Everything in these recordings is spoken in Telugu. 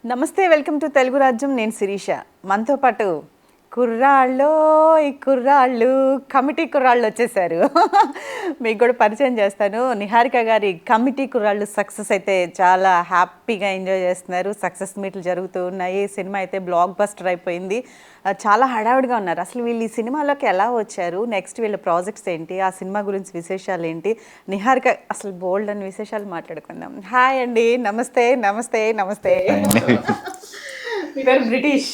నమస్తే, వెల్కమ్ టు తెలుగు రాజ్యం. నేను శిరీష. మనతో పాటు కుర్రాళ్ళు కమిటీ కుర్రాళ్ళు వచ్చేసారు. మీకు కూడా పరిచయం చేస్తాను. నిహారిక గారి కమిటీ కుర్రాళ్ళు సక్సెస్ అయితే చాలా హ్యాపీగా ఎంజాయ్ చేస్తున్నారు. సక్సెస్ మీట్లు జరుగుతూ ఉన్నాయి. సినిమా అయితే బ్లాక్ బస్టర్ అయిపోయింది. చాలా హడావుడిగా ఉన్నారు. అసలు వీళ్ళు ఈ సినిమాలోకి ఎలా వచ్చారు, నెక్స్ట్ వీళ్ళ ప్రాజెక్ట్స్ ఏంటి, ఆ సినిమా గురించి విశేషాలు ఏంటి, నిహారిక అసలు బోల్డ్ అని విశేషాలు మాట్లాడుకుందాం. హాయ్ అండి, నమస్తే. నమస్తే నమస్తే. మీ పేరు బ్రిటిష్,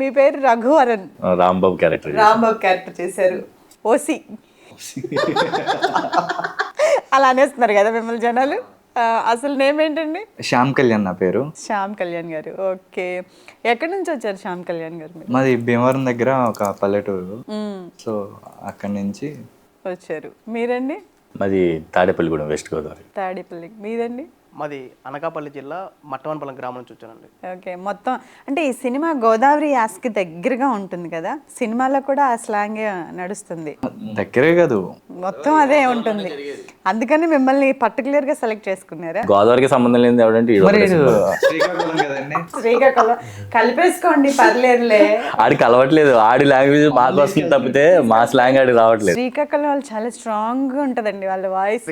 మీ పేరు రఘువరన్. రాంబాబు క్యారెక్టర్ చేశారు. ఓసి అలా అనేస్తున్నారు కదా మిమ్మల్ని జనాలు. అసలు నేమ్ ఏంటండి? శ్యామ్ కళ్యాణ్ నా పేరు. శ్యామ్ కళ్యాణ్ గారు. ఓకే, ఎక్కడి నుంచి వచ్చారు శ్యామ్ కళ్యాణ్ గారు? మాది భీమవరం దగ్గర ఒక పల్లెటూరు, సో అక్కడి నుంచి వచ్చారు. మీరండి? మాది తాడేపల్లిగూడెం, వెస్ట్ గోదావరి. తాడేపల్లి. మీదండి? మాది అనకాపల్లి జిల్లా మట్టవనపల్లి గ్రామం నుంచి వచ్చానండి. ఓకే, మొత్తం అంటే ఈ సినిమా గోదావరి యాస్కి దగ్గరగా ఉంటుంది కదా, సినిమాలో కూడా ఆ స్లాంగే నడుస్తుంది. దగ్గరే కాదు, మొత్తం అదే ఉంటుంది. అందుకని మిమ్మల్ని పర్టికులర్గా సెలెక్ట్ చేసుకున్నారా? గోదావరికి సంబంధం లేనిది ఎవడంటే శ్రీకాకుళం కదండి. శ్రీకాకుళం కలిపేసుకోండి, పర్లేదులే. ఆడికి అలవట్లేదు, ఆడి లాంగ్వేజ్ మాకు వస్తుంది తప్పితే మా స్లాంగ్ ఆడికి రావట్లేదు. శ్రీకాకుళం వాళ్ళు చాలా స్ట్రాంగ్ గా ఉంటదండి వాళ్ళ వాయిస్.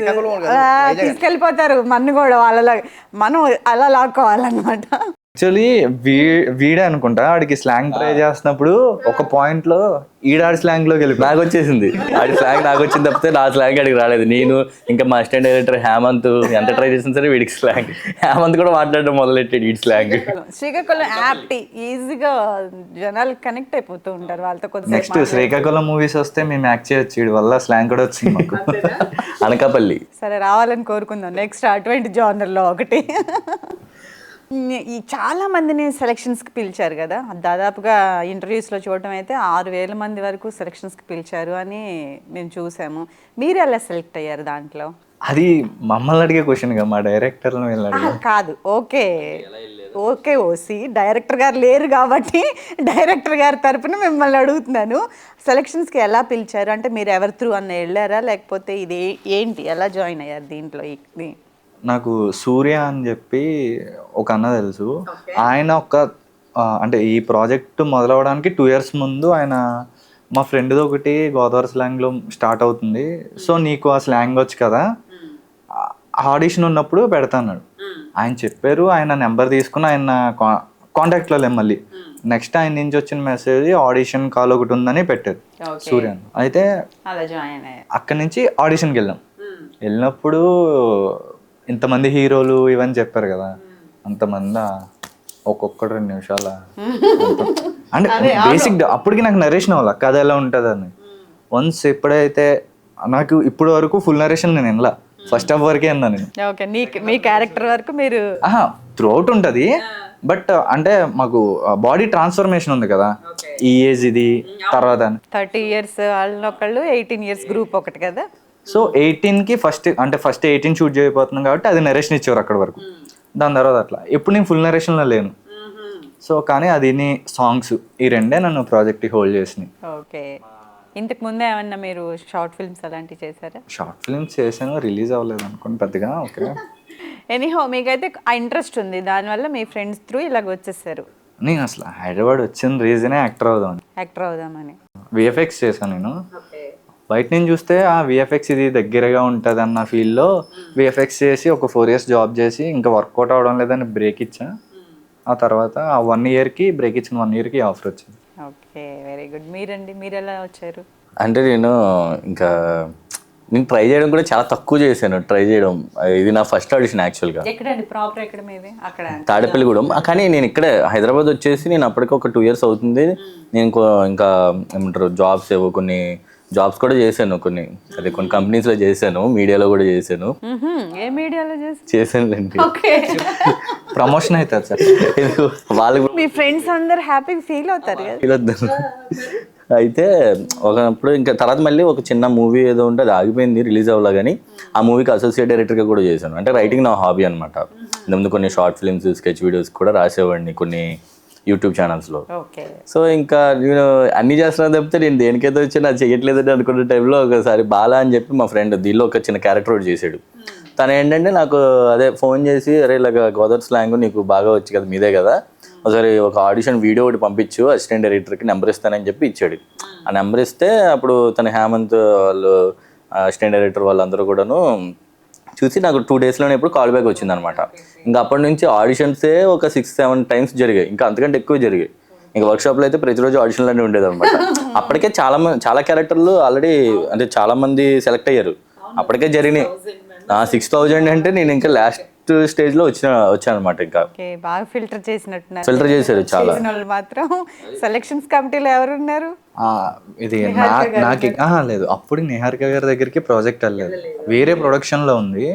తీసుకెళ్ళిపోతారు మన్ను కూడా వాళ్ళ, మనం అలా లాక్కోవాలన్నమాట. యాక్చువల్లీ వీడే అనుకుంటా, ఆడికి స్లాంగ్ ట్రై చేస్తున్నప్పుడు ఒక పాయింట్ లో ఈడాడి స్లాంగ్ లోకి వెళ్ళి నాకు వచ్చేసింది, ఆడి స్లాంగ్ నాకు వచ్చింది తప్పితే నా స్లాంగ్ ఆడికి రాలేదు. నేను ఇంకా మా అసిస్టెంట్ డైరెక్టర్ హేమంత్ ఎంత ట్రై చేసిన సరే వీడికి స్లాంగ్, హేమంత్ కూడా మాట్లాడడం మొదలెట్టాడు ఈ స్లాంగ్. శ్రీకాకుళం యాప్ట్ ఈజీగా జనాలు కనెక్ట్ అయిపోతూ ఉంటారు వాళ్ళతో. కొద్దిసేపు నెక్స్ట్ శ్రీకాకుళం మూవీస్ వస్తే మేము యాక్ట్ చేయొచ్చు, వీడి వల్ల స్లాంగ్ కూడా వచ్చింది మాకు. అనకాపల్లి. సరే, రావాలని కోరుకుందాం నెక్స్ట్ అటువంటి జానర్లో ఒకటి. ఈ చాలా మందిని సెలక్షన్స్కి పిలిచారు కదా, దాదాపుగా ఇంటర్వ్యూస్లో చూడటం అయితే 6,000 మంది వరకు సెలక్షన్స్కి పిలిచారు అని మేము చూసాము. మీరు ఎలా సెలెక్ట్ అయ్యారు దాంట్లో? అది మమ్మల్ని అడిగే క్వశ్చన్ కదా, మా డైరెక్టర్ని వెళ్ళాడు కాదు. ఓకే ఓసి డైరెక్టర్ గారు లేరు కాబట్టి డైరెక్టర్ గారి తరపున మిమ్మల్ని అడుగుతున్నాను. సెలక్షన్స్కి ఎలా పిలిచారు అంటే మీరు ఎవరి త్రూ అన్న వెళ్ళారా, లేకపోతే ఇది ఏంటి, ఎలా జాయిన్ అయ్యారు దీంట్లో? నాకు సూర్య అని చెప్పి ఒక అన్న తెలుసు. ఆయన అంటే ఈ ప్రాజెక్ట్ మొదలవడానికి 2 years ముందు ఆయన మా ఫ్రెండ్ది ఒకటి గోదావరి స్లాంగ్లో స్టార్ట్ అవుతుంది, సో నీకు ఆ స్లాంగ్ వచ్చు కదా, ఆడిషన్ ఉన్నప్పుడు పెడతాన్నాడు. ఆయన చెప్పారు, ఆయన నెంబర్ తీసుకుని ఆయన కాంటాక్ట్లో లేం. మళ్ళీ నెక్స్ట్ ఆయన నుంచి వచ్చిన మెసేజ్ ఆడిషన్ కాల్ ఒకటి ఉందని పెట్టారు సూర్య. అయితే అక్కడి నుంచి ఆడిషన్కి వెళ్ళినప్పుడు ఇంతమంది హీరోలు ఇవన్నీ చెప్పారు కదా, అంతమంది ఒక్కొక్కటి 2 నిమిషాల అంటే బేసిక్ అప్పటికి నాకు నరేషన్ అవ్వాలి కథ ఎలా ఉంటుంది అని. వన్స్ ఎప్పుడైతే నాకు ఇప్పుడు వరకు ఫుల్ నరేషన్ నేను వినలా, ఫస్ట్ హాఫ్ వరకే విన్నా నేను. మీ క్యారెక్టర్ వరకు మీరు త్రూ అవుట్ ఉంటుంది, బట్ అంటే మాకు బాడీ ట్రాన్స్ఫర్మేషన్ ఉంది కదా, ఈ ఏజ్ ఇది తర్వాత 30 years వాళ్ళొకళ్ళు, 18 years గ్రూప్ ఒకటి కదా. సో 18కి ఫస్ట్ 18 షూట్ చేయబోతున్నాం కాబట్టి అది నరేషన్ ఇచ్చేవారు అక్కడి వరకు. దాని తర్వాత అట్లా ఎప్పుడు నేను ఫుల్ నరేషన్లో లేను. సో కానీ అది సాంగ్స్ ఈ రెండే నన్ను ప్రాజెక్ట్ హోల్డ్ చేసినాయి. ఓకే, ఇంతకు ముందే ఏమన్నా మీరు షార్ట్ ఫిల్మ్స్ అలాంటివి చేశారా? షార్ట్ ఫిల్మ్స్ చేశాను, రిలీజ్ అవ్వలేదు అనుకోండి పెద్దగా. ఓకే, ఎనీహో మీకైతే ఆ ఇంట్రెస్ట్ ఉంది, దానివల్ల మీ ఫ్రెండ్స్ త్రూ ఇలాగ వచ్చేసారు. నేను అసలు హైదరాబాద్ వచ్చిన రీజనే యాక్టర్ అవుదామని. విఎఫ్ఎక్స్ చేశాను నేను. బయట నుంచి చూస్తే ఆ విఎఫ్ఎక్స్ ఇది దగ్గరగా ఉంటుంది అన్న ఫీల్డ్లో విఎఫ్ఎక్స్ చేసి ఒక 4 years జాబ్ చేసి ఇంకా వర్కౌట్ అవడం లేదని బ్రేక్ ఇచ్చా. ఆ తర్వాత ఆ 1 yearకి బ్రేక్ ఇచ్చిన 1 yearకి ఆఫర్ వచ్చింది. Okay, very good. మీరండి, మీరు ఎలా వచ్చారు? అంటే నేను ట్రై చేయడం కూడా చాలా తక్కువ చేశాను. ట్రై చేయడం ఇది నా ఫస్ట్ ఆడిషన్ యాక్చువల్గా. ఎక్కడండి ప్రాపర్? ఎక్కడ మీది? అక్కడ తాడేపల్లిగూడెం. కానీ నేను ఇక్కడే హైదరాబాద్ వచ్చేసి నేను అప్పటికి ఒక 2 years అవుతుంది. నేను ఇంకా ఏమంటారు జాబ్స్ ఏవో కొన్ని జాబ్స్ కూడా చేశాను, కొన్ని కంపెనీస్లో చేశాను, మీడియాలో కూడా చేశాను. ఏ మీడియాలో చేశానులేండి. ప్రమోషన్ అవుతుంది సార్ వాళ్ళకి. మీ ఫ్రెండ్స్ అందరు హ్యాపీగా ఫీల్ అవుతారు కదా. అయితే ఒకప్పుడు ఇంకా తర్వాత మళ్ళీ ఒక చిన్న మూవీ ఏదో ఉంటే అది ఆగిపోయింది, రిలీజ్ అవ్వలే. కానీ ఆ మూవీకి అసోసియేట్ డైరెక్టర్గా కూడా చేశాను. అంటే రైటింగ్ నా హాబీ అనమాట. ఇంతకుముందు కొన్ని షార్ట్ ఫిల్మ్స్, స్కెచ్ వీడియోస్ కూడా రాసేవాడిని కొన్ని యూట్యూబ్ ఛానల్స్లో. సో ఇంకా నేను అన్ని చేస్తున్నా తప్పితే నేను దేనికైతే వచ్చి నాకు చేయట్లేదని అనుకున్న టైంలో ఒకసారి బాలా అని చెప్పి మా ఫ్రెండ్ దీనిలో ఒక చిన్న క్యారెక్టర్ ఒకటి చేశాడు. తను ఏంటంటే నాకు అదే ఫోన్ చేసి అరే ఇలాగ గోదావరి స్లాంగ్ నీకు బాగా వచ్చు కదా మీదే కదా ఒకసారి ఒక ఆడిషన్ వీడియో ఒకటి పంపించు అసిస్టెంట్ డైరెక్టర్కి నెంబర్ ఇస్తానని చెప్పి ఇచ్చాడు. ఆ నెంబర్ ఇస్తే అప్పుడు తన హేమంత్ వాళ్ళు అసిస్టెంట్ డైరెక్టర్ వాళ్ళందరూ కూడాను చూసి నాకు 2 డేస్లోనే ఇప్పుడు కాల్ బ్యాక్ వచ్చింది అనమాట. ఇంకా అప్పటి నుంచి ఆడిషన్సే ఒక 6-7 టైమ్స్ జరిగాయి, ఇంకా అంతకంటే ఎక్కువ జరిగాయి. ఇంకా వర్క్షాప్లో అయితే ప్రతిరోజు ఆడిషన్లన్నీ ఉండేది అనమాట. అప్పటికే చాలా క్యారెక్టర్లు ఆల్రెడీ అంటే చాలా మంది సెలెక్ట్ అయ్యారు, అప్పటికే జరిగినాయి. 6,000 అంటే నేను ఇంకా లాస్ట్ స్టేజ్లో వచ్చాను అనమాట. ఇంకా బాగా ఫిల్టర్ చేసినట్టున్నారు. ఫిల్టర్ చేశారు చాలా. మాత్రం సెలక్షన్స్ కమిటీలో ఎవరున్నారు? ఇది నాకు లేదు, అప్పుడు నిహారిక గారి దగ్గరికి ప్రాజెక్ట్ వెళ్ళలేదు, వేరే ప్రొడక్షన్లో ఉంది.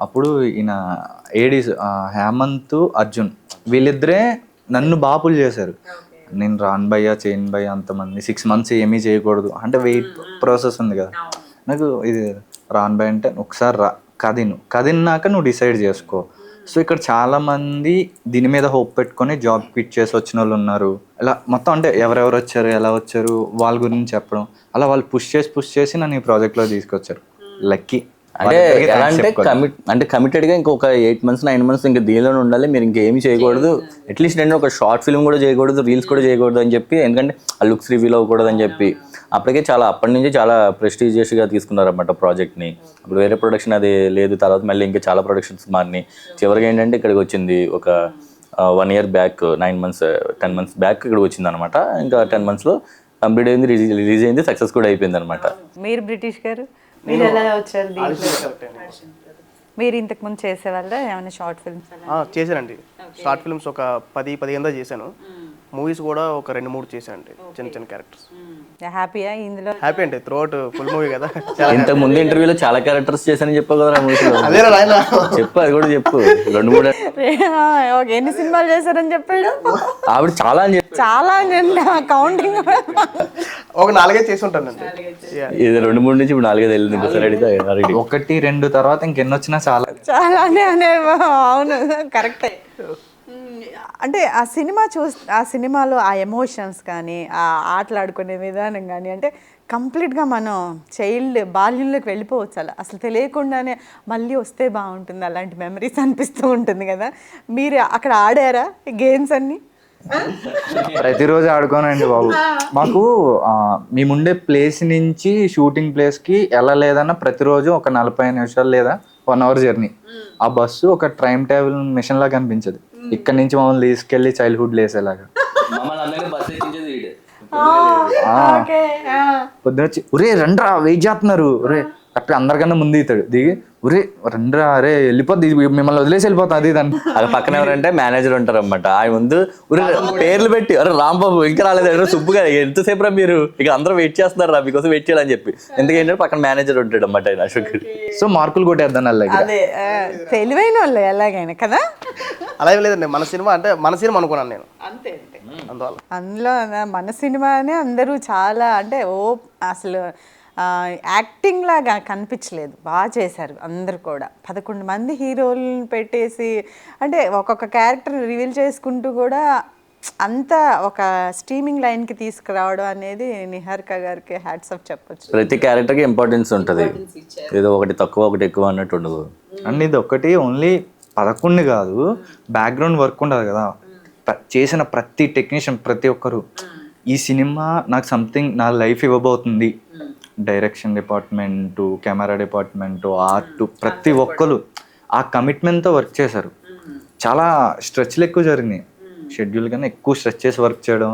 అప్పుడు ఈయన ఏడీస్ హేమంత్ అర్జున్ వీళ్ళిద్దరే నన్ను బాపులు చేశారు. నేను రాన్ భయ్య చేయన్ భయ్య అంతమంది 6 months ఏమీ చేయకూడదు అంటే వెయిట్ ప్రాసెస్ ఉంది కదా. నాకు ఇది రాన్ భయ్య అంటే ఒకసారి కదిన్నాక నువ్వు డిసైడ్ చేసుకో. సో ఇక్కడ చాలా మంది దీని మీద హోప్ పెట్టుకొని జాబ్ క్విట్ చేసి వచ్చిన వాళ్ళు ఉన్నారు. ఇలా మొత్తం అంటే ఎవరెవరు వచ్చారు ఎలా వచ్చారు వాళ్ళ గురించి చెప్పడం, అలా వాళ్ళు పుష్ చేసి నన్ను ఈ ప్రాజెక్ట్లో తీసుకొచ్చారు. లక్కీ అంటే ఎలా అంటే కమిటెడ్గా ఇంకొక 8 months 9 months ఇంకా దీనిలోనే ఉండాలి, మీరు ఇంకేమి చేయకూడదు, అట్లీస్ట్ నేను ఒక షార్ట్ ఫిల్మ్ కూడా చేయకూడదు, రీల్స్ కూడా చేయకూడదు అని చెప్పి, ఎందుకంటే ఆ లుక్స్ రివీల్ అవ్వకూడదు అని చెప్పి అప్పటికే అప్పటి నుంచి చాలా ప్రెస్టీజియస్గా తీసుకున్నారన్నమాట ప్రాజెక్ట్ని. అప్పుడు వేరే ప్రొడక్షన్ అది లేదు, తర్వాత మళ్ళీ ఇంకా చాలా ప్రొడక్షన్స్ మారినాయి. చివరికి ఏంటంటే ఇక్కడికి వచ్చింది ఒక 1 year back 9 months 10 months back ఇక్కడికి వచ్చింది అనమాట. ఇంకా 10 monthsలో కంప్లీట్ అయింది, రిలీజ్ అయింది, సక్సెస్ కూడా అయిపోయింది అనమాట. మీరు బ్రిటిష్ గారు మీరు ఎలా వచ్చారు దీంట్లో? మీరు ఇంతకు ముందు చేసేవాళ్ళ ఏమైనా షార్ట్ ఫిల్మ్స్? చేశానండి, షార్ట్ ఫిల్మ్స్ ఒక 10-15 చేశాను. మూవీస్ కూడా ఒక 2-3 చేశానండి, చిన్న క్యారెక్టర్స్. హ్యాపీయా ఇందులో? హ్యాపీ అండి, త్రూఅవుట్ ఫుల్ మూవీ కదా. ఇంతకు ముందు ఇంటర్వ్యూలో చాలా క్యారెక్టర్స్ చేశానని చెప్పావు కదా మూవీలో, చెప్పు అది కూడా చెప్పు. 2-3 ఎన్ని సినిమాలు చేశారని చెప్పాడు ఆవిడ చాలా అని చెప్పి చాలా కౌంటింగ్ ఒక 4-5 చేసి ఉంటానండి. ఇది 2-3 నుంచి ఇప్పుడు 4-5 వెళ్ళింది. సరే అడిగితే 1, 2 తర్వాత ఇంకెన్ని వచ్చినా చాలానే అనే. అవును కరెక్టే. అంటే ఆ సినిమాలో ఆ ఎమోషన్స్ కానీ ఆ ఆటలాడుకునే విధానం కానీ అంటే కంప్లీట్గా మనం బాల్యంలోకి వెళ్ళిపోవచ్చు. అసలు తెలియకుండానే మళ్ళీ వస్తే బాగుంటుంది, అలాంటి మెమరీస్ అనిపిస్తూ ఉంటుంది కదా. మీరు అక్కడ ఆడారా గేమ్స్ అన్నీ? ప్రతిరోజు ఆడుకోనండి బాబు. మాకు మేముండే ప్లేస్ నుంచి షూటింగ్ ప్లేస్కి ఎలా లేదన్నా ప్రతిరోజు ఒక 45 నిమిషాలు లేదా 1 hour జర్నీ. ఆ బస్సు ఒక టైం టేబుల్ మిషన్ లాగా అనిపించదు. ఇక్కడ నుంచి మమ్మల్ని తీసుకెళ్ళి చైల్డ్హుడ్ లేసేలాగా పొద్దున వచ్చి ఒరే రండ్రా వెయిట్ చేస్తున్నారు, ఒరే అట్లా అందరికన్నా ముందు ఇస్తాడు దిగి, ఒరే రండ్రా అరే వెళ్ళిపోద్ది మిమ్మల్ని వదిలేసి వెళ్ళిపోతాం అది దాన్ని. అది పక్కన ఎవరంటే మేనేజర్ ఉంటారు అనమాట. ఆయన ముందు పేర్లు పెట్టి అరే రాంబాబు ఇంకా రాలేదు, సుబ్బుగా ఎంతసేపు రా మీరు ఇక అందరూ వెయిట్ చేస్తున్నారు రా మీకోసం వెయిట్ చేయాలని చెప్పి. ఎందుకంటే పక్కన మేనేజర్ ఉంటాడు అనమాట ఆయన అశోక్. సో మార్కులు కొట్టేద్దాం అలాగే. తెలివైన వాళ్ళు ఎలాగైనా కదా. అలాగే లేదండి, మన సినిమా అనుకున్నాను నేను అంతే. అందులో మన సినిమానే అందరూ చాలా అంటే అసలు యాక్టింగ్ లాగా కనిపించలేదు, బాగా చేశారు అందరు కూడా. 11 మంది హీరోలను పెట్టేసి అంటే ఒక్కొక్క క్యారెక్టర్ రివీల్ చేసుకుంటూ కూడా అంతా ఒక స్ట్రీమింగ్ లైన్కి తీసుకురావడం అనేది నిహారిక గారికి హ్యాట్స్ ఆఫ్ చెప్పొచ్చు. ప్రతి క్యారెక్టర్కి ఇంపార్టెన్స్ ఉంటుంది, ఏదో ఒకటి తక్కువ ఒకటి ఎక్కువ అన్నట్టు ఉండదు. అండ్ ఇది ఒకటి ఓన్లీ 11 కాదు, బ్యాక్గ్రౌండ్ వర్క్ ఉండదు కదా. చేసిన ప్రతి టెక్నీషియన్ ప్రతి ఒక్కరు ఈ సినిమా నాకు సంథింగ్ నా లైఫ్ ఇవ్వబోతుంది. Direction department, camera department, art, ప్రతి ఒక్కరు ఆ కమిట్మెంట్తో వర్క్ చేశారు. చాలా స్ట్రెచ్లు ఎక్కువ జరిగినాయి, షెడ్యూల్ కన్నా ఎక్కువ స్ట్రెచ్ చేసి వర్క్ చేయడం.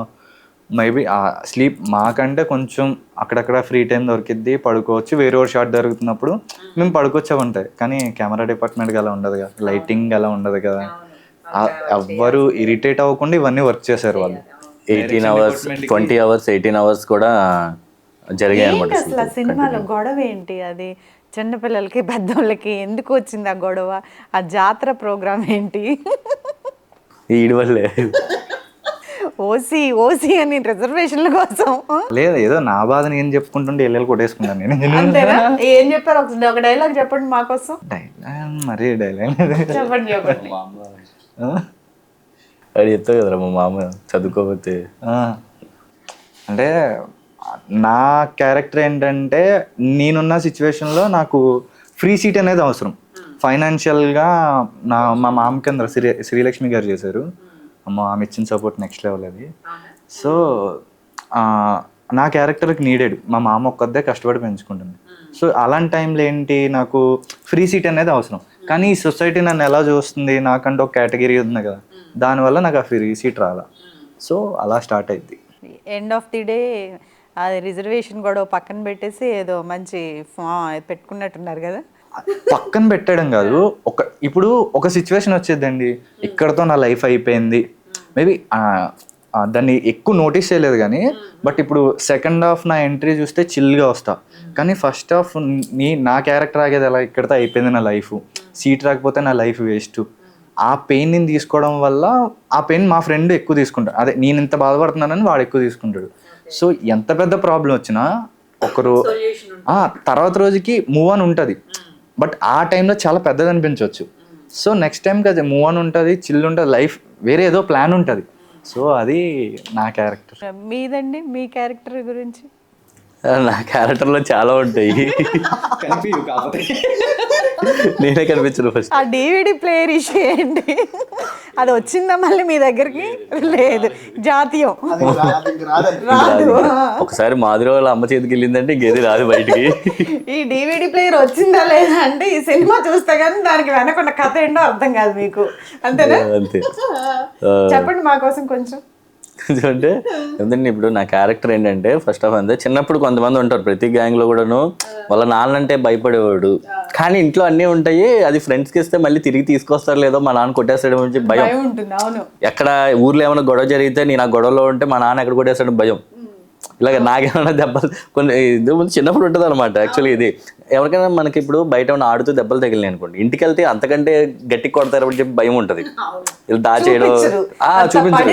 మేబీ ఆ స్లీప్ మాకంటే కొంచెం అక్కడక్కడ ఫ్రీ టైం దొరికిద్ది, పడుకోవచ్చు. వేరే ఒక షాట్ జరుగుతున్నప్పుడు మేము పడుకోవచ్చా ఉంటాయి, కానీ కెమెరా డిపార్ట్మెంట్కి అలా ఉండదు కదా, లైటింగ్ అలా ఉండదు కదా. ఎవ్వరు ఇరిటేట్ అవ్వకుండా ఇవన్నీ వర్క్ చేశారు వాళ్ళు. 18 hours 20 hours 18 hours కూడా జరిగాయి అనమాట. అసలు ఆ సినిమాలో గొడవ ఏంటి? అది చిన్నపిల్లలకి పెద్దోళ్ళకి ఎందుకు వచ్చింది ఆ గొడవ? ఆ జాతర ప్రోగ్రామ్ ఏంటి? ఈడి వల్లే ఓసీ అని రిజర్వేషన్ల కోసం. లేదు, ఏదో నా బాధ నేను చెప్పుకుంటుంటే ఎల్లెలు కొట్టేసుకున్నాను నేను. అంతేనా? ఏం చెప్పారు? ఒక డైలాగ్ చెప్పండి మా కోసం. డైలాగ్ మరీ డైలాగ్ చెప్పండి. అది చెప్తావు కదరా మా మామ చదువుకోకపోతే. అంటే నా క్యారెక్టర్ ఏంటంటే నేనున్న సిచ్యువేషన్లో నాకు ఫ్రీ సీట్ అనేది అవసరం. ఫైనాన్షియల్గా మా మామ కింద శ్రీలక్ష్మి గారు చేశారు. అమ్మ ఆమె ఇచ్చిన సపోర్ట్ నెక్స్ట్ లెవెల్ అది. సో నా క్యారెక్టర్కి నీడెడ్, మా మామ ఒక్కదే కష్టపడి పెంచుకుంటుంది. సో అలాంటి టైంలో ఏంటి, నాకు ఫ్రీ సీట్ అనేది అవసరం. కానీ ఈ సొసైటీ నన్ను ఎలా చూస్తుంది, నాకంటే ఒక కేటగిరీ ఉంది కదా, దానివల్ల నాకు ఆ ఫ్రీ సీట్ రాలా. సో అలా స్టార్ట్ అయింది. ఎండ్ ఆఫ్ ది డే అది రిజర్వేషన్ కూడా పక్కన పెట్టేసి ఏదో మంచి పెట్టుకున్నట్టున్నారు కదా. పక్కన పెట్టడం కాదు, ఇప్పుడు ఒక సిచ్యువేషన్ వచ్చేదండి, ఇక్కడతో నా లైఫ్ అయిపోయింది. మేబీ దాన్ని ఎక్కువ నోటీస్ చేయలేదు కానీ, బట్ ఇప్పుడు సెకండ్ హాఫ్ నా ఎంట్రీ చూస్తే చిల్గా వస్తా. కానీ ఫస్ట్ హాఫ్ నా క్యారెక్టర్ ఆగేది ఎలా, ఇక్కడతో అయిపోయింది నా లైఫ్, సీట్ రాకపోతే నా లైఫ్ వేస్ట్. ఆ పెయిన్ నేను తీసుకోవడం వల్ల, ఆ పెయిన్ మా ఫ్రెండ్ ఎక్కువ తీసుకుంటాడు. అదే నేను ఇంత బాధపడుతున్నానని వాడు ఎక్కువ తీసుకుంటాడు. సో ఎంత పెద్ద ప్రాబ్లం వచ్చినా తర్వాత రోజుకి మూవ్ ఆన్ ఉంటుంది. బట్ ఆ టైంలో చాలా పెద్దది అనిపించవచ్చు. సో నెక్స్ట్ టైంకి అది మూవ్ ఆన్ ఉంటుంది, చిల్ ఉంటుంది, లైఫ్ వేరే ఏదో ప్లాన్ ఉంటుంది. సో అది నా క్యారెక్టర్. మీదండి, మీ క్యారెక్టర్ గురించి? నా క్యారెక్టర్లో చాలా ఉంటాయి, నేనే కనిపించను ఫస్ట్. ఆ DVD ప్లేయర్ ఇష్యూ ఏంటి, అది వచ్చిందా మళ్ళీ మీ దగ్గరికి? లేదు, జాతీయం రాదు. ఒకసారి మాధురి వాళ్ళ అమ్మ చేతికి వెళ్ళిందంటే ఇంకేది రాదు బయటికి. ఈ DVD ప్లేయర్ వచ్చిందా లేదా అంటే ఈ సినిమా చూస్తే కానీ దానికి వెనకున్న కథ ఏంటో అర్థం కాదు మీకు, అంతేనా? అంతే. చెప్పండి మా కోసం కొంచెం. అంటే ఎందుకంటే ఇప్పుడు నా క్యారెక్టర్ ఏంటంటే, ఫస్ట్ ఆఫ్ అంతే చిన్నప్పుడు కొంతమంది ఉంటారు ప్రతి గ్యాంగ్లో కూడాను, వాళ్ళ నాన్నంటే భయపడేవాడు. కానీ ఇంట్లో అన్నీ ఉంటాయి, అది ఫ్రెండ్స్కి ఇస్తే మళ్ళీ తిరిగి తీసుకొస్తారు, లేదో మా నాన్న కొట్టేస్తాడు అని భయం ఉంటుంది. అవును, ఎక్కడ ఊర్లో ఏమైనా గొడవ జరిగితే నేను ఆ గొడవలో ఉంటే మా నాన్న ఎక్కడ కొట్టేస్తాడు భయం. ఇలాగ నాకేమైనా దెబ్బలు కొన్ని ఇది చిన్నప్పుడు ఉంటుంది అనమాట. యాక్చువల్లీ ఇది ఎవరికైనా మనకి ఇప్పుడు బయట ఏమైనా ఆడుతూ దెబ్బలు తగిలినాయి అనుకోండి, ఇంటికి వెళ్తే అంతకంటే గట్టి కొడతారు అని చెప్పి భయం ఉంటుంది. ఇలా దాచేయడం చూపించరు,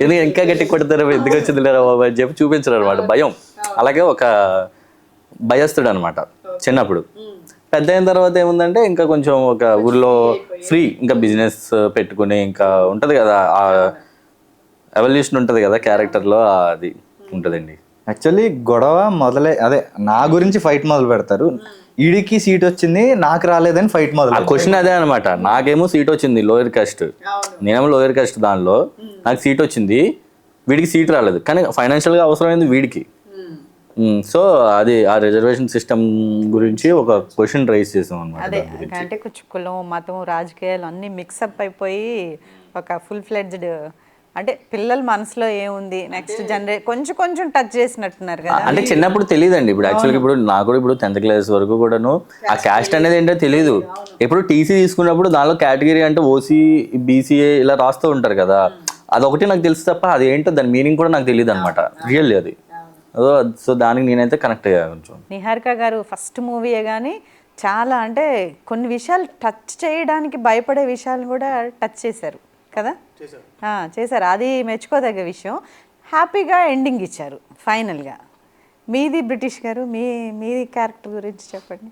ఎందుకు ఇంకా గట్టి కొడతారు, ఎందుకు వచ్చింది లేరా బాబా అని చెప్పి చూపించరు అనమాట, భయం. అలాగే ఒక భయస్తుడు అనమాట చిన్నప్పుడు. పెద్ద అయిన తర్వాత ఏముందంటే ఇంకా కొంచెం ఒక ఊర్లో ఫ్రీ, ఇంకా బిజినెస్ పెట్టుకుని ఇంకా ఉంటుంది కదా, ఆ ఎవల్యూషన్ ఉంటుంది కదా క్యారెక్టర్లో, అది ఉంటుందండి. యాక్చువల్లీ గొడవ అదే నా గురించి ఫైట్ మొదలు పెడతారు. ఈడికి సీట్ వచ్చింది నాకు రాలేదని ఫైట్ మొదలు. క్వశ్చన్ అదే అనమాట. నాకేమో సీట్ వచ్చింది లోయర్ కాస్ట్, నేనేమో లోయర్ కాస్ట్, దానిలో నాకు సీట్ వచ్చింది, వీడికి సీట్ రాలేదు. కానీ ఫైనాన్షియల్గా అవసరమైంది వీడికి. సో అది ఆ రిజర్వేషన్ సిస్టమ్ గురించి ఒక క్వశ్చన్ రైజ్ చేసాం అనమాట. అదే అంటే కొంచెం కులం, మతం, రాజకీయాలు అన్నీ మిక్సప్ అయిపోయి ఒక ఫుల్ ఫ్లెడ్జ్డ్, అంటే పిల్లల మనసులో ఏముంది నెక్స్ట్ కొంచెం కొంచెం టచ్ చేసినట్టున్నారు కదా. అంటే చిన్నప్పుడు తెలియదండి. ఇప్పుడు యాక్చువల్గా ఇప్పుడు నాకు కూడా ఇప్పుడు 10th క్లాస్ వరకు కూడాను ఆ క్యాస్ట్ అనేది ఏంటో తెలియదు. ఎప్పుడు టీసీ తీసుకున్నప్పుడు దానిలో కేటగిరీ అంటే ఓసీ, బీసీఏ ఇలా రాస్తూ ఉంటారు కదా, అదొకటి నాకు తెలుసు తప్ప అది ఏంటో దాని మీనింగ్ కూడా నాకు తెలియదు అనమాట, రియల్లీ అది. సో దానికి నేనైతే కనెక్ట్ అయ్యాను కొంచెం. నిహారిక గారు ఫస్ట్ మూవీయే కానీ చాలా అంటే కొన్ని విషయాలు టచ్ చేయడానికి భయపడే విషయాలు కూడా టచ్ చేశారు కదా. చేశారు, అది మెచ్చుకోదగ్గ విషయం. హ్యాపీగా ఎండింగ్ ఇచ్చారు ఫైనల్గా. మీది బ్రిటిష్ గారు, మీ క్యారెక్టర్ గురించి చెప్పండి.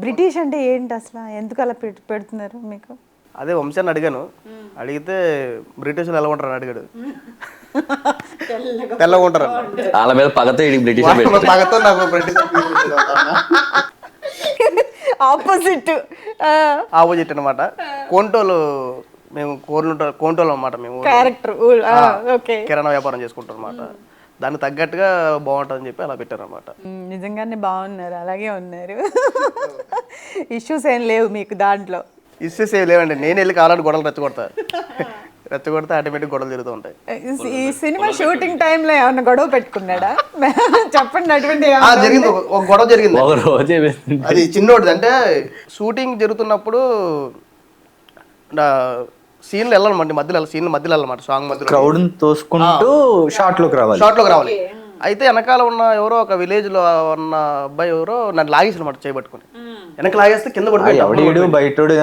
బ్రిటిష్ అంటే ఏంటి అసలు, ఎందుకు అలా పెడుతున్నారు మీకు? అదే వంశాన్ని అడిగాను, అడిగితే బ్రిటిష్లు ఎలా ఉంటారని అడిగాడు. తెల్లగా ఉంటారు, వాళ్ళ మీద పగతో బ్రిటిష్ పగతో నాకు బ్రిటిష్ ఆపోజిట్ అనమాట. కోంటోలు, మేము కోంటోలు అనమాట. మేము కిరాణా వ్యాపారం చేసుకుంటాం అనమాట. దానికి తగ్గట్టుగా బాగుంటుందని చెప్పి అలా పెట్టారనమాట. నిజంగానే బాగున్నారు, అలాగే ఉన్నారు. ఇష్యూస్ ఏం లేవు మీకు దాంట్లో? ఇష్యూస్ ఏం లేవండి. నేను వెళ్ళి కావాలంటే గొడవలు రెచ్చగొడితే ఆటోమేటిక్ గొడవలు జరుగుతూ ఉంటాయి. ఈ సినిమా షూటింగ్ టైంలో ఏమన్నా గొడవ పెట్టుకున్నాడా? చెప్పండి. అటువంటి జరిగింది, ఒక గొడవ జరిగింది. అది చిన్నోడిది. అంటే షూటింగ్ జరుగుతున్నప్పుడు సీన్లు వెళ్ళాలన్నమాట, సీన్ మధ్యలో వెళ్ళాలన్నమాట. సాంగ్ మధ్యలో క్రౌడ్ తోసుకుంటూ షార్ట్ లోకి రావాలి. అయితే వెనకాల ఉన్న ఎవరో ఒక విలేజ్ లో ఉన్న అబ్బాయి ఎవరో నన్ను లాగేసి అనమాట, చేయబట్టుకుని వెనక లాగేస్తే కింద పడిపోయాడు. బయటోడు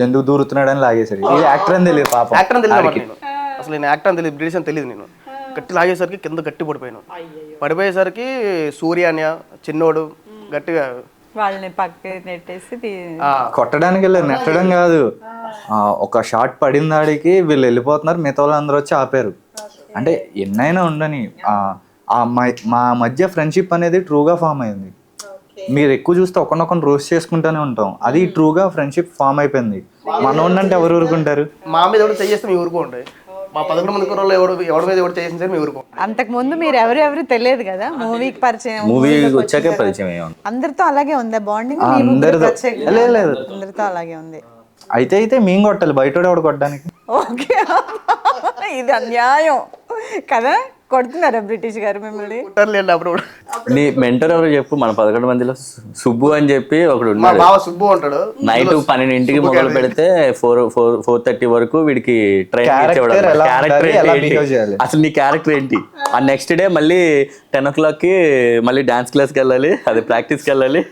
ఎందుకు దూరుతున్నాడు అని లాగేసాడు. యాక్టర్ అని తెలియదు, పాపం యాక్టర్ అని తెలియదు నేను. అసలు నేను యాక్టర్ అని తెలియదు, బ్రిటిష్ అని తెలియదు. నేను గట్టి లాగేసరికి కింద గట్టి పడిపోయాను. పడిపోయేసరికి సూర్య అని చిన్నోడు గట్టిగా వాళ్ళని పక్కకి నెట్టేసి కొట్టడానికి వెళ్ళారు, నెట్టడం కాదు. ఒక షాట్ పడిన దాడికి వీళ్ళు వెళ్ళిపోతున్నారు, మిగతా వాళ్ళు అందరూ వచ్చి ఆపారు. అంటే ఎన్నైనా ఉండని మా మధ్య ఫ్రెండ్షిప్ అనేది ట్రూగా ఫామ్ అయింది. మీరు ఎక్కువ చూస్తే ఒకరినొకరు రోస్ట్ చేసుకుంటూనే ఉంటాం. అది ట్రూగా ఫ్రెండ్షిప్ ఫామ్ అయిపోయింది. మనోడినంటే ఎవరు ఊరుకుంటారు? మా మీద ఎవరు చేస్తే మీ ఊరుకోండి, మా 11 మంది కుర్రోళ్ళు ఎవరి మీద ఎవరు చేసిన సరే మీ ఊరుకో. అంతకు ముందు మీరు ఎవరెవరు తెలియదు కదా, మూవీకి పరిచయం, మూవీ వచ్చాకే పరిచయం అయ్యాం. అందరితో అలాగే ఉందా బాండింగ్? అందరితో లేదు, అందరితో అలాగే ఉంది. అయితే మేము కొట్టాలి, బయట ఎవడు కొట్టడానికి? ఓకే, ఇది అన్యాయం కదా. కొడుతున్నారా బ్రిటిష్ గారు మిమ్మల్ని? కుట్టర్లేండి అప్పుడు. నీ మెంటర్ ఎవరు చెప్పు? మన 11 మందిలో సుబ్బు అని చెప్పి ఒకడు మా ఉన్నాడు. బావ సుబ్బు ఉంటాడు. నైట్ 12ంటికి మొదలు పెడితే 4:30 వరకు వీడికి ట్రైన్ ఇచ్చేవాడు. Character ఎలా క్యారెక్టర్ ఉండాలి, ఎలా ఏంటి? behave చేయాలి? అసలు నీ క్యారెక్టర్ ఏంటి? ఆ నెక్స్ట్ డే మళ్ళీ 10 o'clockకి మళ్ళీ డాన్స్ క్లాస్కి వెళ్ళాలి, అది ప్రాక్టీస్కి వెళ్ళాలి.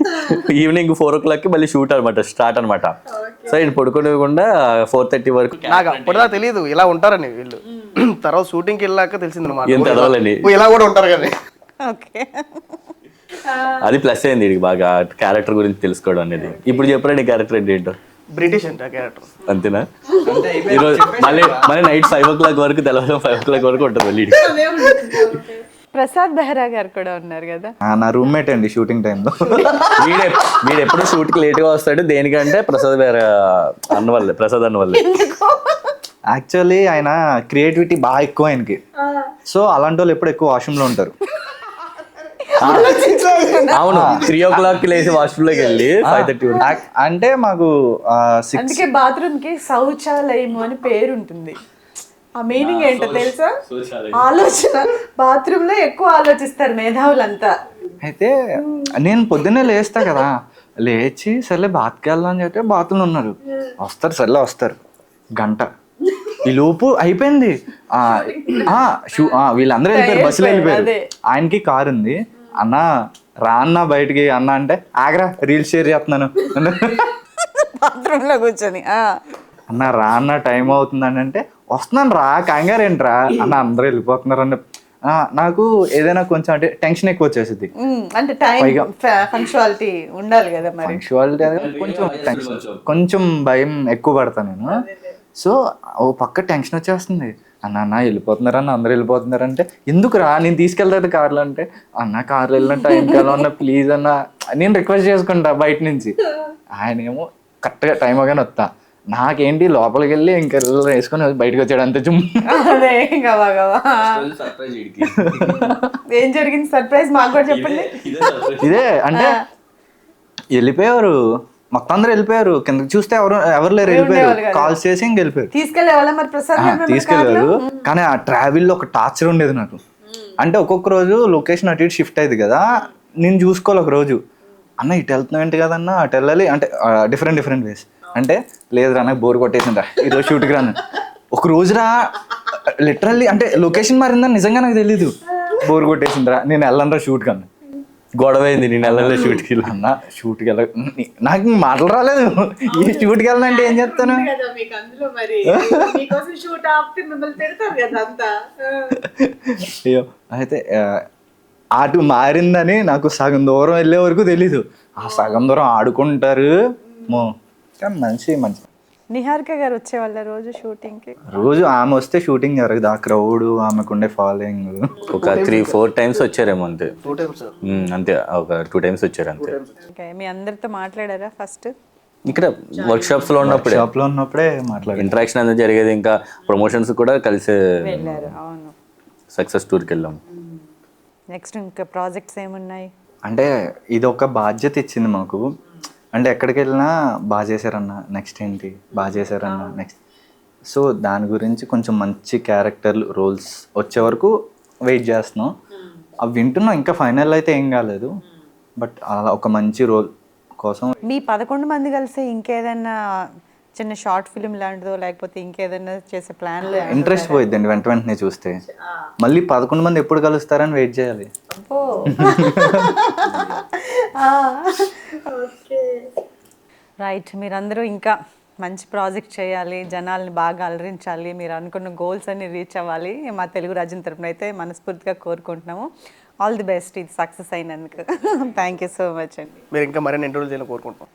ఈవినింగ్ 4 o'clockకి మళ్ళీ షూట్ అనమాట, స్టార్ట్ అనమాట. సో ఇది పడుకోనివ్వకుండా 4:30 వరకు. నాకు అప్పుడుదా తెలియదు ఇలా ఉంటారని వీళ్ళు. తర్వాత షూటింగ్కి వెళ్ళాక తెలిసింది అనమాట ఏం తెలవాలని. ఇలా కూడా ఉంటారు కదా. ఓకే, అది ప్లస్ అయింది వీడికి బాగా క్యారెక్టర్ గురించి తెలుసుకోవడం అనేది. ఇప్పుడు చెప్పరా నీ క్యారెక్టర్ ఏంటో? బ్రిటిష్ అంటే ఆ క్యారెక్టర్. అంతేనా? ఈరోజు మళ్ళీ నైట్ 5 o'clock వరకు, తెల్లవారు 5 o'clock వరకు ఉంటుంది మళ్ళీ. ప్రసాద్ బెహ్రా గారు కూడా ఉన్నారు కదా. నా రూమ్మేట్ అండి షూటింగ్ టైంలో. వీడు ఎప్పుడు షూట్కి లేట్గా వస్తాడు. దేనికంటే ప్రసాద్ అన్న వల్లే. యాక్చువల్లీ ఆయన క్రియేటివిటీ బాగా ఎక్కువ ఆయనకి. సో అలాంటి వాళ్ళు ఎప్పుడు ఎక్కువ వాష్రూమ్లో ఉంటారు. అవును, 3 o'clock లేసి వాష్రూమ్లోకి వెళ్ళి 5:30 వరకు. అంటే మాకు 6 అందుకే బాత్రూమ్ కి శౌచాలయం అని పేరు ఉంటుంది. ఆ మీనింగ్ ఏంటో తెలుసా? ఆలోచన, బాత్రూమ్ లో ఎక్కువ ఆలోచిస్తారు మేధావులంతా. అయితే నేను పొద్దున్నే లేస్తా కదా, లేచి సర్లే బాత్కి వెళ్దాం అని చెప్పి బాత్రూమ్లో ఉన్నారు. వస్తారు, సర్లే వస్తారు, గంట ఈ లోపు అయిపోయింది. వీళ్ళందరూ వెళ్ళిపోయారు, బస్సులో వెళ్ళిపోయారు. ఆయనకి కారు ఉంది. అన్న రా అన్న బయటికి అన్న అంటే, ఆగరా రీల్స్ షేర్ చేస్తున్నాను బాత్రూమ్ లో కూర్చొని. అన్న రా అన్న టైం అవుతుందని అంటే, వస్తున్నాను రా కంగారు ఏంట్రా అన్న, అందరూ వెళ్ళిపోతున్నారు అన్న. నాకు ఏదైనా కొంచెం అంటే టెన్షన్ ఎక్కువ వచ్చేసింది. అంటే టైం పంక్చువాలిటీ ఉండాలి కదా మరి. పంక్చువాలిటీ కొంచెం భయం ఎక్కువ పడతా నేను. సో ఓ పక్క టెన్షన్ వచ్చేస్తుంది. అన్న వెళ్ళిపోతున్నారు అన్న, అందరూ వెళ్ళిపోతున్నారు అంటే, ఎందుకు రా నేను తీసుకెళ్తాను కార్లో అంటే, అన్న కార్లో వెళ్ళిన టైంకి ఎలా ఉన్నా ప్లీజ్ అన్న నేను రిక్వెస్ట్ చేసుకుంటా బయట నుంచి. ఆయన ఏమో కరెక్ట్గా టైం అవగానే వస్తా. నాకేంటి లోపలికి వెళ్ళి ఇంకా వేసుకొని బయటకు వచ్చాడు అంతే. ఏం జరిగింది సర్ప్రైజ్ మాకు కూడా చెప్పండి. ఇదే అంటే వెళ్ళిపోయారు, మొత్తం అందరూ వెళ్ళిపోయారు. కిందకి చూస్తే ఎవరు లేరు, వెళ్ళిపోయారు. కాల్స్ చేసి ఇంక వెళ్ళిపోయారు. తీసుకెళ్ళారు. కానీ ఆ ట్రావెల్లో ఒక టార్చర్ ఉండేది నాకు. అంటే ఒక్కొక్క రోజు లొకేషన్ అటు ఇటు షిఫ్ట్ అయ్యింది కదా, నేను చూసుకోవాలి. ఒక రోజు అన్న ఇటు వెళ్తున్నావు ఏంటి కదన్నా, అటు వెళ్ళాలి అంటే డిఫరెంట్ వేస్ అంటే, లేదురా నాకు బోర్ కొట్టేసిందా ఈరోజు షూట్కి రాను. ఒక రోజురా లిటరల్లీ అంటే లొకేషన్ మారిందని నిజంగా నాకు తెలీదు. బోర్ కొట్టేసిందిరా నేను వెళ్ళను షూట్ కన్నా. గొడవ అయింది, నేను వెళ్ళలే షూట్కి. అన్న షూట్కి వెళ్ళ నాకు మాటలు రాలేదు. ఈ షూట్కి వెళ్ళాలంటే ఏం చెప్తాను. అయ్యో, అయితే అటు మారిందని నాకు సగం దూరం వెళ్ళే వరకు తెలీదు. ఆ సగం దూరం ఆడుకుంటారు. మంచి నిహారిక గారు వచ్చేవాళ్ళ రోజు షూటింగ్ కి? రోజు ఆమె వస్తే షూటింగ్ జరగదు. ఆ క్రౌడ్, ఆమెకుండే ఫాలోయింగ్. ఒక 3-4 times వచ్చారేమో అంతే. అంతే, ఒక 2 times వచ్చారు అంతే. మీ అందరితో మాట్లాడారా ఫస్ట్? ఇక్కడ వర్క్షాప్స్ లో ఉన్నప్పుడే మాట్లాడారు. ఇంటరాక్షన్ అనేది జరిగేది. ఇంకా ప్రమోషన్స్ కూడా కలిసి వెళ్ళారు. అవును, సక్సెస్ టూర్కి వెళ్ళాము. నెక్స్ట్ ఇంకా ప్రాజెక్ట్స్ ఏమున్నాయి? అంటే ఇది ఒక బాధ్యత ఇచ్చింది మాకు. అంటే ఎక్కడికి వెళ్ళినా బాగా చేశారన్న, నెక్స్ట్ ఏంటి బాగా చేశారన్న నెక్స్ట్. సో దాని గురించి కొంచెం మంచి క్యారెక్టర్లు రోల్స్ వచ్చే వరకు వెయిట్ చేస్తున్నాం. అవి వింటున్నాం, ఇంకా ఫైనల్ అయితే ఏం కాలేదు. బట్ అలా ఒక మంచి రోల్ కోసం. మీ 11 మంది కలిసి ఇంకేదైనా చిన్న షార్ట్ ఫిల్మ్ లాంటిదో లేకపోతే ఇంకేదైనా చేసే ప్లాన్లు? ఇంట్రెస్ట్ పోయిద్దండి వెంటనే చూస్తే. మళ్ళీ 11 మంది ఎప్పుడు కలుస్తారని వెయిట్ చేయాలి. రైట్, మీరందరూ ఇంకా మంచి ప్రాజెక్ట్ చేయాలి, జనాల్ని బాగా అలరించాలి, మీరు అనుకున్న గోల్స్ అన్ని రీచ్ అవ్వాలి. మా తెలుగు రాజ్యం తరపున అయితే మనస్ఫూర్తిగా కోరుకుంటున్నాము. ఆల్ ది బెస్ట్, ఇది సక్సెస్ అయినందుకు. థ్యాంక్ యూ సో మచ్ అండి. మీరు ఇంకా మరిన్ని ఇంటర్వ్యూలు చేయాలని కోరుకుంటున్నాం.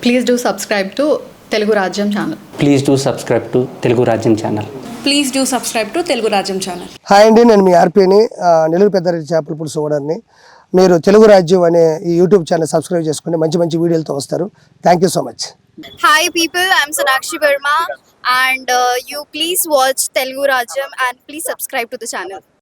Please do subscribe to Telugu Rajyam channel. Please do subscribe to Telugu Rajyam channel. Please do subscribe to Telugu Rajam channel. Hi అండి, నేను మీ ఆర్పీని నెల్లూరు పెద్దారెడ్డి చేపల పులుసు ఓనర్ని. మీరు తెలుగు రాజ్యం అనే ఈ యూట్యూబ్ ఛానల్ సబ్స్క్రైబ్ చేసుకుని మంచి మంచి వీడియోలతో వస్తారు. Thank you so much. Hi people, I'm Sonakshi Verma and you please watch Telugu Rajam and please subscribe to the channel.